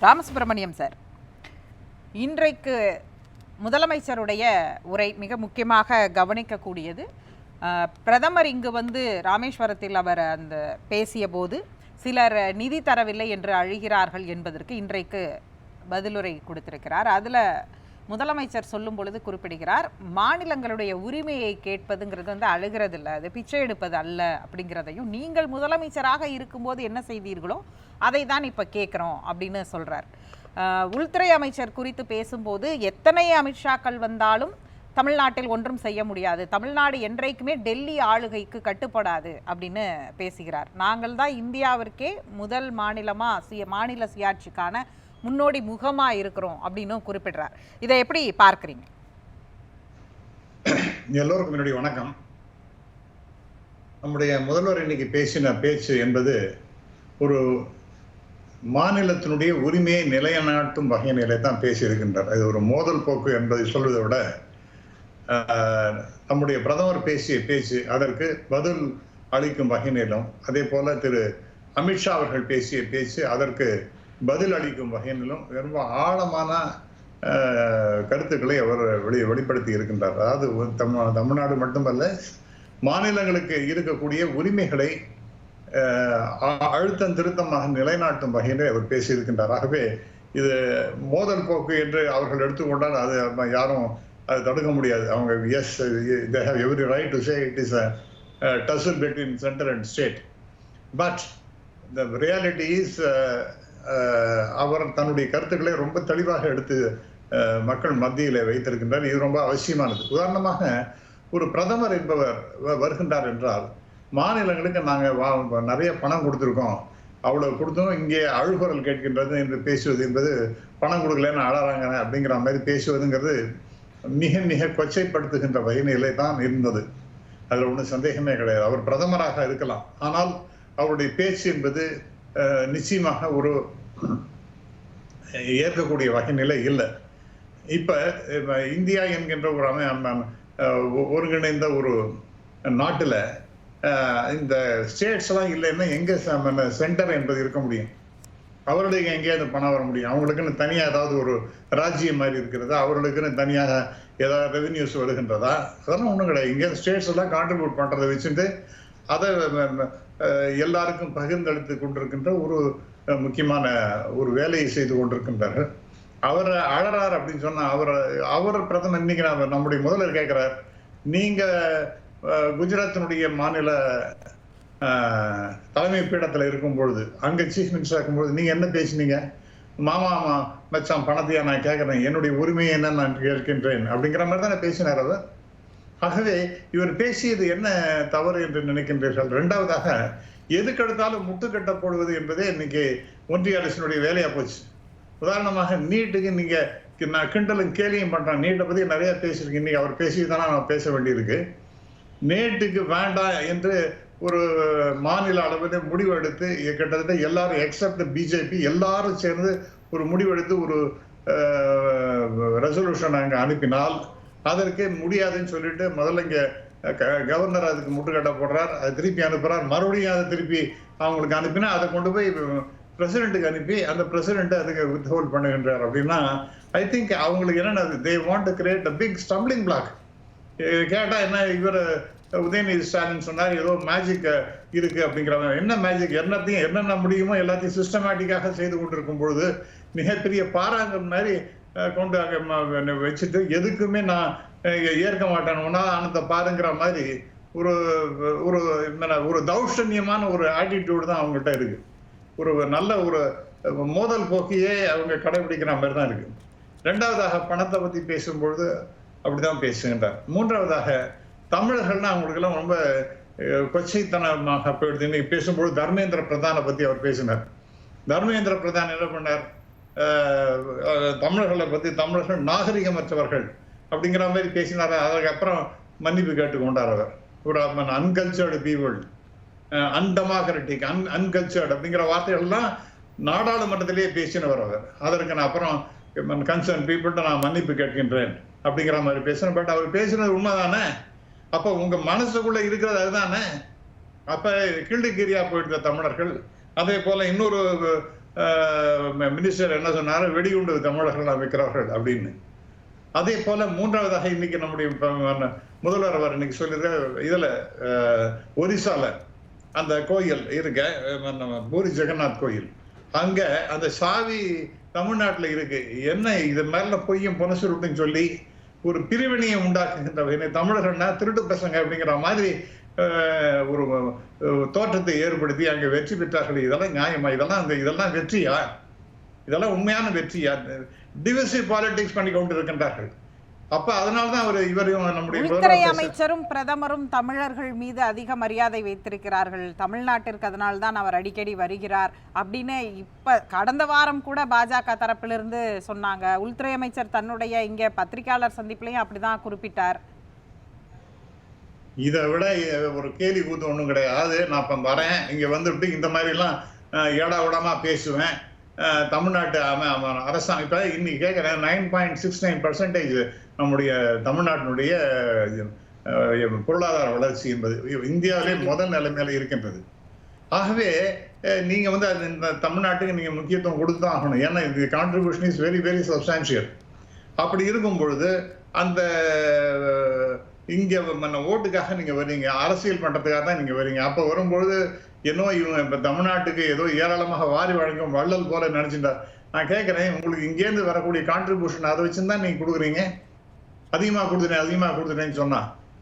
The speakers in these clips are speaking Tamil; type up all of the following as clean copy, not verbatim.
ராமசுப்ரமணியம் சார், இன்றைக்கு முதலமைச்சருடைய உரை மிக முக்கியமாக கவனிக்கக்கூடியது. பிரதமர் இங்கு ராமேஸ்வரத்தில் அவர் பேசிய போது சிலர் நிதி தரவில்லை என்று அழுகிறார்கள் என்பதற்கு இன்றைக்கு பதிலுரை கொடுத்திருக்கிறார். அதில் முதலமைச்சர் சொல்லும் பொழுது குறிப்பிடுகிறார், மாநிலங்களுடைய உரிமையை கேட்பதுங்கிறது அழுகிறது இல்லை, அது பிச்சை எடுப்பது அல்ல அப்படிங்கிறதையும், நீங்கள் முதலமைச்சராக இருக்கும்போது என்ன செய்தீர்களோ அதை தான் இப்போ கேட்குறோம் அப்படின்னு சொல்கிறார். உள்துறை அமைச்சர் குறித்து பேசும்போது எத்தனை அமித்ஷாக்கள் வந்தாலும் தமிழ்நாட்டில் ஒன்றும் செய்ய முடியாது, தமிழ்நாடு என்றைக்குமே டெல்லி ஆளுகைக்கு கட்டுப்படாது அப்படின்னு பேசுகிறார். நாங்கள் தான் இந்தியாவிற்கே முதல் மாநில சுயாட்சிக்கான முன்னோடி முகமா இருக்கிறோம் அப்படின்னு குறிப்பிடுறார். இதை எப்படி பார்க்கிறீங்க? எல்லோருக்கும் என்னுடைய வணக்கம். நம்முடைய முதல்வர் இன்னைக்கு பேசின பேச்சு என்பது ஒரு மாநிலத்தினுடைய உரிமையை நிலைநாட்டும் வகையிலே தான் பேசியிருக்கின்றார். அது ஒரு மோதல் போக்கு என்பதை சொல்வதை விட நம்முடைய பிரதமர் பேசிய பேச்சு அதற்கு பதில் அளிக்கும் வகையிலும், அதே போல திரு அமித்ஷா அவர்கள் பேசிய பேச்சு அதற்கு பதில் அளிக்கும் வகையிலும் ரொம்ப ஆழமான கருத்துக்களை அவர் வெளிப்படுத்தி இருக்கின்றார். அதாவது தமிழ்நாடு மட்டுமல்ல, மாநிலங்களுக்கு இருக்கக்கூடிய உரிமைகளை அழுத்தம் திருத்தமாக நிலைநாட்டும் வகையிலே அவர் பேசியிருக்கின்றார். ஆகவே இது மோதல் போக்கு என்று அவர்கள் எடுத்துக்கொண்டால் அது யாரும் அது தடுக்க முடியாது. அவங்க S, they have every right to say it is a tussle between center and state, but the reality is அவர் தன்னுடைய கருத்துக்களை ரொம்ப தெளிவாக எடுத்து மக்கள் மத்தியில் வைத்திருக்கின்றார். இது ரொம்ப அவசியமானது. உதாரணமாக ஒரு பிரதமர் என்பவர் வருகின்றார் என்றால், மாநிலங்களுக்கு நாங்கள் நிறைய பணம் கொடுத்துருக்கோம், அவ்வளவு கொடுத்தோம், இங்கே அழுகுரல் கேட்கின்றது என்று பேசுவது என்பது, பணம் கொடுக்கலன்னு அழறாங்க அப்படிங்கிற மாதிரி பேசுவதுங்கிறது மிக மிக கொச்சைப்படுத்துகின்ற வகையிலே தான் இருந்தது. அதில் ஒன்றும் சந்தேகமே கிடையாது. அவர் பிரதமராக இருக்கலாம், ஆனால் அவருடைய பேச்சு என்பது நிச்சயமாக ஒரு ஏற்கக்கூடிய வகைநிலை இல்லை. இப்ப இந்தியா என்கின்ற ஒரு ஒருங்கிணைந்த ஒரு நாட்டுல இந்த ஸ்டேட்ஸ் எல்லாம் இல்லைன்னா எங்க சென்டர் என்பது இருக்க முடியும்? அவர்களுக்கு எங்கேயாவது பணம் வர முடியும்? அவங்களுக்குன்னு தனியாக ஏதாவது ஒரு ராஜ்யம் மாதிரி இருக்கிறதா? அவர்களுக்குன்னு தனியாக ஏதாவது ரெவென்யூஸ் வருகின்றதா? அதெல்லாம் ஒன்றும் கிடையாது. இங்கே ஸ்டேட்ஸ் எல்லாம் கான்ட்ரிபியூட் பண்ணுறதை வச்சுட்டு அதை எல்லாருக்கும் பகிர்ந்தளித்து கொண்டிருக்கின்ற ஒரு முக்கியமான ஒரு வேலையை செய்து கொண்டிருக்கின்றார்கள். அவர் அழறார் அப்படின்னு சொன்னா அவர் பிரதமர் இன்னைக்கு நம்முடைய முதல்வர் கேட்கிறார், நீங்க குஜராத்தினுடைய மாநில தலைமை பீடத்துல இருக்கும் பொழுது, அங்க சீஃப் மினிஸ்டர் இருக்கும்பொழுது நீங்க என்ன பேசினீங்க? மாமா மச்சான் பணத்தையா நான் கேட்கிறேன், என்னுடைய உரிமையை என்ன நான் கேட்கின்றேன் அப்படிங்கிற மாதிரி தானே பேசினார் அவர். ஆகவே இவர் பேசியது என்ன தவறு என்று நினைக்கின்றீர்கள்? இரண்டாவதாக, எதுக்கெடுத்தாலும் முட்டுக்கட்ட போடுவது என்பதே இன்னைக்கு ஒன்றிய அரசினுடைய வேலையா போச்சு. உதாரணமாக நீட்டுக்கு நீங்க நான் கிண்டலும் கேலியும் பண்றேன். நீட்டை பத்தி நிறைய பேசியிருக்கேன். இன்னைக்கு அவர் பேசியதானா நான் பேச வேண்டியிருக்கு. நீட்டுக்கு வேண்டாம் என்று ஒரு மாநில அளவில் முடிவெடுத்து கிட்டத்தட்ட எல்லாரும் எக்ஸப்ட் பிஜேபி எல்லாரும் சேர்ந்து ஒரு முடிவெடுத்து ஒரு ரெசல்யூஷன் அங்கே அனுப்பினால் அதற்கு முடியாதுன்னு சொல்லிட்டு முதல்ல இங்கே கவர்னர் அதுக்கு முட்டுக்கட்ட போடுறார், அதை திருப்பி அனுப்புறார், மறுபடியும் அதை திருப்பி அவங்களுக்கு அனுப்பினா அதை கொண்டு போய் பிரசிடென்ட்டுக்கு அனுப்பி அந்த பிரசிடென்ட் அதுக்கு வித் ஹோல்ட் பண்ணுகின்றார். அப்படின்னா ஐ திங்க் அவங்களுக்கு என்னென்ன, they want to create a big stumbling block. கேட்டா என்ன, இவர் உதயநிதி ஸ்டாலின் சொன்னார் ஏதோ மேஜிக் இருக்கு அப்படிங்கிறவங்க, என்ன மேஜிக்? என்னென்ன முடியுமோ எல்லாத்தையும் சிஸ்டமேட்டிக்காக செய்து கொண்டிருக்கும் பொழுது மிகப்பெரிய பாறாங்கல் மாதிரி கொண்டு அங்கே வச்சுட்டு எதுக்குமே நான் ஏற்க மாட்டேன் ஆனந்த பாருங்கிற மாதிரி ஒரு ஒரு ஒரு தௌஷன்யமான ஒரு ஆட்டிடியூடு தான் அவங்ககிட்ட இருக்கு. ஒரு நல்ல ஒரு மோதல் போக்கியே அவங்க கடைபிடிக்கிற மாதிரி தான் இருக்கு. ரெண்டாவதாக, பணத்தை பத்தி பேசும்பொழுது அப்படிதான் பேசுகின்றார். மூன்றாவதாக, தமிழர்கள்னா அவங்களுக்கெல்லாம் ரொம்ப கொச்சைத்தனமாக போயிடுது. இன்னைக்கு பேசும்பொழுது தர்மேந்திர பிரதானை பத்தி அவர் பேசினார். தர்மேந்திர பிரதான் என்ன பண்ணார்? தமிழர்களை பத்தி தமிழர்கள் நாகரிகமற்றவர்கள் அப்படிங்கிற மாதிரி பேசினார். அதுக்கப்புறம் மன்னிப்பு கேட்டுக்கொண்டார் அவர். ஒரு அன்கல்ச்சர்டு பீப்புள், அன்டெமோக்ராட்டிக், அன்கல்ச்சர்டு அப்படிங்கிற வார்த்தைகள்லாம் நாடாளுமன்றத்திலேயே பேசினவர் அவர். அதற்கு நான் அப்புறம் கன்சர்ன் பீப்புள்கிட்ட நான் மன்னிப்பு கேட்கின்றேன் அப்படிங்கிற மாதிரி பேசுறேன். பட் அவர் பேசுனது உண்மைதானே? அப்ப உங்க மனசுக்குள்ள இருக்கிறது அதுதானே? அப்ப கிள்ளுக்கீரியா போயிடுற தமிழர்கள். அதே போல இன்னொரு மினிஸ்டர் என்ன சொன்னாரு, வெடிகுண்டு தமிழர்கள் அமைக்கிறவர்கள் அப்படின்னு. அதே போல மூன்றாவதாக இன்னைக்கு நம்முடைய முதல்வர் அவர் இன்னைக்கு சொல்லியிருக்க இதுல ஒரிசால அந்த கோயில் இருக்க பூரி ஜெகநாத் கோயில், அங்க அந்த சாவி தமிழ்நாட்டுல இருக்கு. என்ன இது மேல பொய்யும் பொனசுருட்டுன்னு சொல்லி ஒரு பிரிவினையை உண்டாக்குகின்ற தமிழர்கள்னா திருட்டு பசங்க அப்படிங்கிற மாதிரி ஒரு தோற்றத்தை ஏற்படுத்தி அங்க வெற்றி பெற்றார்கள். இதெல்லாம் நியாயமா? இதெல்லாம் வெற்றியா? இதெல்லாம் உண்மையான வெற்றியா? டிவிசிவ் பாலிடிக்ஸ் பண்ணி கொண்டு இருக்கின்றார்கள். அப்ப அதனால்தான் அவர் இவரையும் நம்முடைய உள்துறை அமைச்சரும் பிரதமரும் தமிழர்கள் மீது அதிக மரியாதை வைத்திருக்கிறார்கள் தமிழ்நாட்டிற்கு, அதனால்தான் அவர் அடிக்கடி வருகிறார் அப்படின்னு இப்ப கடந்த வாரம் கூட பாஜக தரப்பிலிருந்து சொன்னாங்க. உள்துறை அமைச்சர் தன்னுடைய இங்க பத்திரிகையாளர் சந்திப்புலையும் அப்படிதான் குறிப்பிட்டார். இதை விட ஒரு கேலி கூத்து ஒண்ணும் கிடையாது. நான் இப்ப வரேன், இங்க வந்துட்டு இந்த மாதிரி எல்லாம் ஏடா விடமா பேசுவேன். தமிழ்நாட்டு அரசாங்கம் இப்ப இன்னைக்கு கேட்கிறேன், 9.69% நம்முடைய தமிழ்நாட்டினுடைய பொருளாதார வளர்ச்சி என்பது இந்தியாவிலே முதல் நிலைமையில இருக்கின்றது. ஆகவே நீங்க வந்து இந்த தமிழ்நாட்டுக்கு நீங்க முக்கியத்துவம் கொடுத்துதான் ஆகணும். ஏன்னா இது contribution is very very substantial. அப்படி இருக்கும் பொழுது அந்த இங்க ஓட்டுக்காக நீங்க வரீங்க, அரசியல் பண்றதுக்காக தான் நீங்க வரீங்க. அப்ப வரும்பொழுது என்னோ இவங்க இப்ப தமிழ்நாட்டுக்கு ஏதோ ஏராளமாக வாரி வழங்கும் வள்ளல் போல நினைச்சுட்டா. நான் கேட்கிறேன், உங்களுக்கு இங்கேருந்து வரக்கூடிய கான்ட்ரிபியூஷன் அதை வச்சுதான் நீங்க கொடுக்குறீங்க. அதிகமா கொடுத்துட்டேன்னு சொன்னா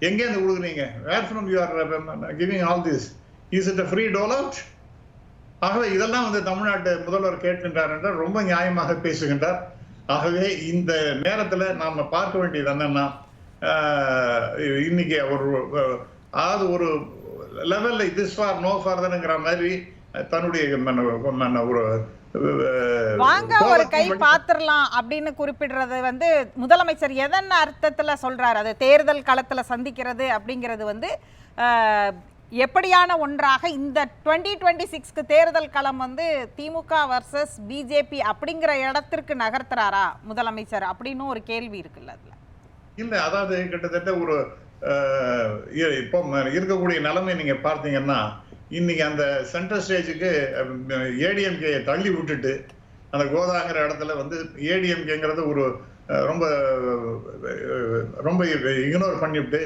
எங்கேருந்து கொடுக்குறீங்க? Where from you are giving all this? Is it a free dole-out? ஆகவே இதெல்லாம் வந்து தமிழ்நாட்டு முதல்வர் கேட்கின்றார் என்றால் ரொம்ப நியாயமாக பேசுகின்றார். ஆகவே இந்த நேரத்துல நாம பார்க்க வேண்டியது என்னன்னா, இன்னைக்கு அதாவது ஒரு லெவல்ல திஸ் ஃபார் நோ ஃபார்தர்ங்கிற மாதிரி தன்னுடைய ஒரு வாங்க ஒரு கை பாத்திரலாம் அப்படின்னு குறிப்பிடுறது வந்து முதலமைச்சர் எதன் அர்த்தத்துல சொல்றாரு? அது தேர்தல் களத்துல சந்திக்கிறது அப்படிங்கிறது வந்து எப்படியான ஒன்றாக இந்த 2026க்கு தேர்தல் களம் வந்து திமுக வர்சஸ் பிஜேபி அப்படிங்கிற இடத்திற்கு நகர்த்துறாரா முதலமைச்சர் அப்படின்னு ஒரு கேள்வி இருக்குல்ல அதுல? இல்ல, அதாவது கிட்டத்தட்ட ஒரு இப்போ இருக்கக்கூடிய நிலைமை நீங்க பார்த்தீங்கன்னா, இன்னைக்கு அந்த சென்ட்ரல் ஸ்டேஜுக்கு ஏடிஎம்கே தள்ளி விட்டுட்டு அந்த கோதாங்கிற இடத்துல வந்து ஏடிஎம்கேங்கிறது ஒரு ரொம்ப ரொம்ப இக்னோர் பண்ணிவிட்டு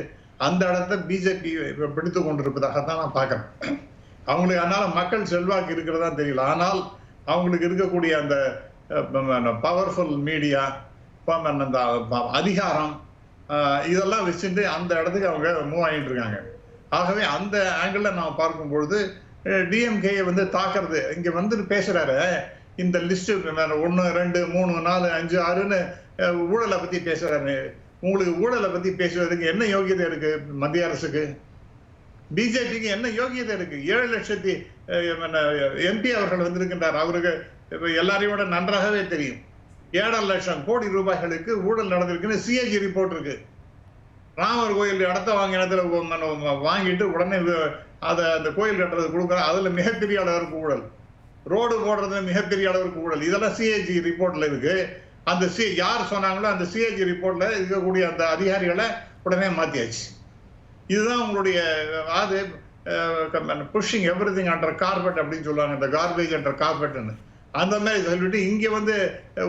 அந்த இடத்த பிஜேபி பிடித்து கொண்டிருப்பதாகத்தான் நான் பார்க்கிறேன். அவங்களுக்கு அதனால மக்கள் செல்வாக்கு இருக்கிறதா தெரியல. ஆனால் அவங்களுக்கு இருக்கக்கூடிய அந்த பவர்ஃபுல் மீடியா, அந்த அதிகாரம், இதெல்லாம் வச்சுட்டு அந்த இடத்துக்கு அவங்க மூவ் ஆகிட்டு இருக்காங்க. ஆகவே அந்த ஆங்கிள் நாம் பார்க்கும் பொழுது டிஎம்கேயை வந்து தாக்குறது, இங்க வந்து பேசுறாரு இந்த லிஸ்ட் 1 2 3 4 5 6ன்னு ஊழலை பத்தி பேசுறாரு. உங்களுக்கு ஊழலை பத்தி பேசுவதற்கு என்ன யோகியதை இருக்கு? மத்திய அரசுக்கு, பிஜேபிக்கு என்ன யோகியதை இருக்கு? 7 லட்சத்தி எம்பி அவர்கள் வந்திருக்கின்றார். அவருக்கு எல்லாரையும் விட நன்றாகவே தெரியும் 7.5 லட்சம் கோடி ரூபாய்களுக்கு ஊழல் நடந்திருக்குன்னு சிஏஜி ரிப்போர்ட் இருக்கு. ராமர் கோயில் இடத்த வாங்கினதுல வாங்கிட்டு உடனே அதை அந்த கோயில் கட்டுறது கொடுக்குற, அதுல மிகப்பெரிய அளவிற்கு ஊழல், ரோடு போடுறது மிகப்பெரிய அளவிற்கு ஊழல், இதெல்லாம் சிஏஜி ரிப்போர்ட்ல இருக்கு. அந்த யார் சொன்னாங்களோ அந்த சிஏஜி ரிப்போர்ட்ல இருக்கக்கூடிய அந்த அதிகாரிகளை உடனே மாத்தியாச்சு. இதுதான் உங்களுடைய அது புஷிங் எவ்ரிதிங் அண்டர் கார்பெட் அப்படின்னு சொல்லுவாங்க, இந்த கார்பேஜ் அண்டர் கார்பெட்னு. அந்த மாதிரி சொல்லிட்டு இங்க வந்து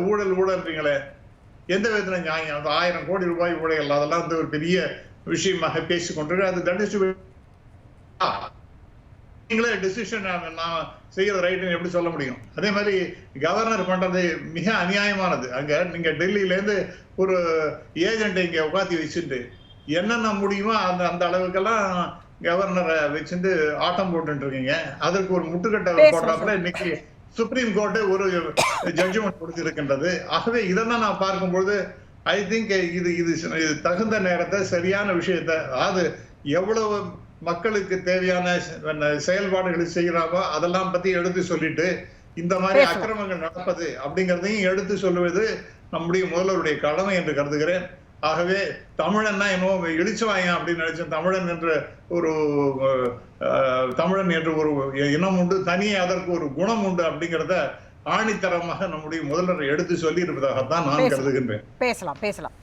ஊழல்ன்றீங்களே, எந்த விதத்துல நியாயம்? அந்த 1000 கோடி ரூபாய் ஊழல், அதெல்லாம் வந்து ஒரு பெரிய விஷயமாக பேசிக்கொண்டிருக்கு. அது தண்டிச்சு நீங்களே டிசிஷன் நான் செய்யறது ரைட்டுன்னு எப்படி சொல்ல முடியும்? அதே மாதிரி கவர்னர் பண்றது மிக அநியாயமானது. அங்க நீங்க டெல்லியில இருந்து ஒரு ஏஜென்ட்டை இங்க உட்காந்து வச்சுட்டு என்னென்ன முடியுமோ அந்த அந்த அளவுக்கெல்லாம் கவர்னரை வச்சுட்டு ஆட்டம் போட்டு இருக்கீங்க. அதற்கு ஒரு முட்டுக்கட்டை போடுறாப்புல இன்னைக்கு சுப்ரீம் கோர்ட் ஒரு ஜட்ஜ்மெண்ட் கொடுத்திருக்கின்றது. ஆகவே இதெல்லாம் நான் பார்க்கும்போது ஐ திங்க் இது தகுந்த நேரத்தை சரியான விஷயத்தை, அதாவது எவ்வளவு மக்களுக்கு தேவையான செயல்பாடுகளை செய்கிறாரோ அதெல்லாம் பத்தி எடுத்து சொல்லிட்டு இந்த மாதிரி அக்கிரமங்கள் நடப்பது அப்படிங்கிறதையும் எடுத்து சொல்லுவது நம்முடைய முதல்வருடைய கடமை என்று கருதுகிறேன். ஆகவே தமிழன்னா இன்னும் இழிச்சுவாயன் அப்படின்னு நினைச்சேன். தமிழன் என்ற ஒரு தமிழன் என்ற ஒரு இனம் உண்டு, தனியே அதற்கு ஒரு குணம் உண்டு அப்படிங்கிறத ஆணித்தரமாக நம்முடைய முதல்வர் எடுத்து சொல்லி இருப்பதாகத்தான் நான் கருதுகின்றேன். பேசலாம்.